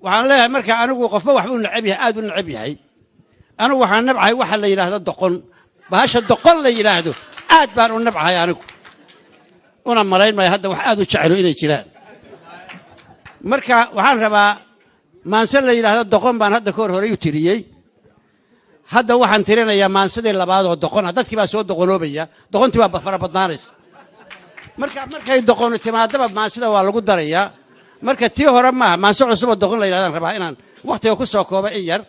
waxaan leeyahay marka anigu qofba waxbuu nacab yahay aad u nacab yahay anigu waxaan nabcahay waxa la yiraahdo doqon bahasha doqon la yiraahdo aad baan u nabcahay anigu una malayn ma hadda wax aad u jecelo inay jiraan marka waxaan rabaa maanse la yiraahdo doqon baan hadda koor hore u tiriyay hadda waxaan tirinayaa maansadii labaad oo doqon dadkii baa soo doqoloobaya doqontii baa fara badnaanaysa markay doqon timaadaba maansida waa lagu darayaa marka tii hore ma maanso cusub oo doqon la yiraahdaan rabaa inaan waqtiga ku soo koobo in yar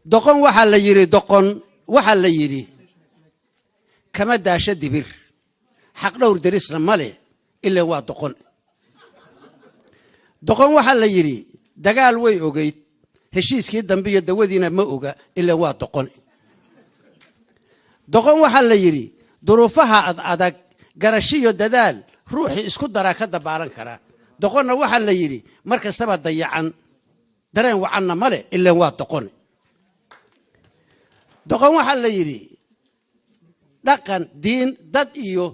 doqon waxa la yiri kama daasha dibir xaq dhowr darisna male ilaa waa doqon waxa la yiri dagaal way ogeyd heshiiskii dambe iyo dawadiina ma oga ilaa waa doqon waxa la yiri duruufaha adag garashiyo dadaal ruuxi isku dara ka dabaalan kara doqonna waxa la yiri markastaba dayacan dareen wacanna male ilaa waa doqon waxa la yiri dhaqan diin dad iyo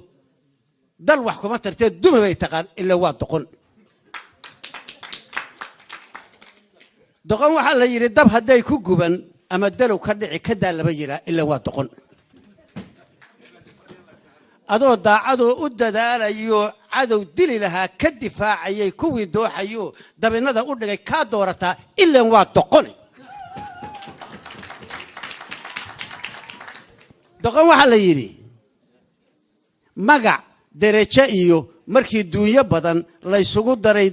dal wax kuma tartee dumi bay taqaan ilaa waa doqon waxa la yiri dab haday ku guban ama dalow ka dhici ka daalaba yira ilaa waa doqon adoo daacado u dadaalayo cadow dili lahaa ka difaacayay kuwii dooxayo dabinada u dhigay ka doorata ilaa waa doqon waxa la yiri magac darajo iyo markii duunyo badan la isugu daray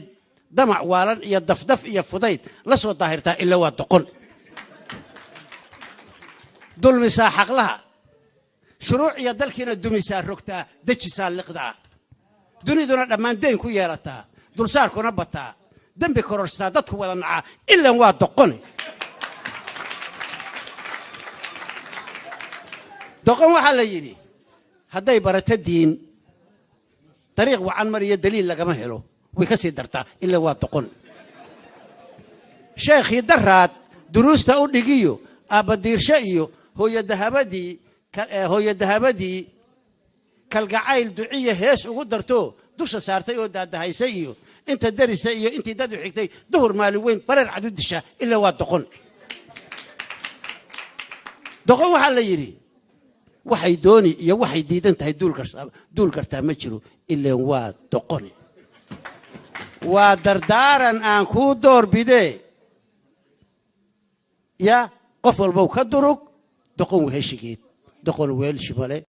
damac waalan iyo dafdaf iyo fudayd la soo daahirtaa ilaa waa doqon dulmisaa xaqlaha shuruuc iyo dalkiina dumisaa rogtaa dejisaa liqdaa duniduna dhammaan deyn ku yeelataa dulsaarkuna bataa dembi kororstaa dadku wada nacaa ilaa waa doqon waxa la yiri hadday barato diin dariiq wacan mariyo daliil lagama helo way ka sii dartaa ilaa waa doqon sheekhii daraad duruusta u dhigiyo aabadiirsho iyo hooyadahabadii kalgacayl duciya hees ugu darto dusha saartay oo daadahaysay iyo inta darisa iyo intii dad u xigtay duhur maalin weyn bareer cad u disha ilaa waa doqon waxa la yiri waxay dooni iyo waxay diidan tahay duul kartaa ma jiro ilaa waa doqon waa dardaaran aan ku doorbidee ya qof walba ka durug doqon weheshigeed doqon weel shimale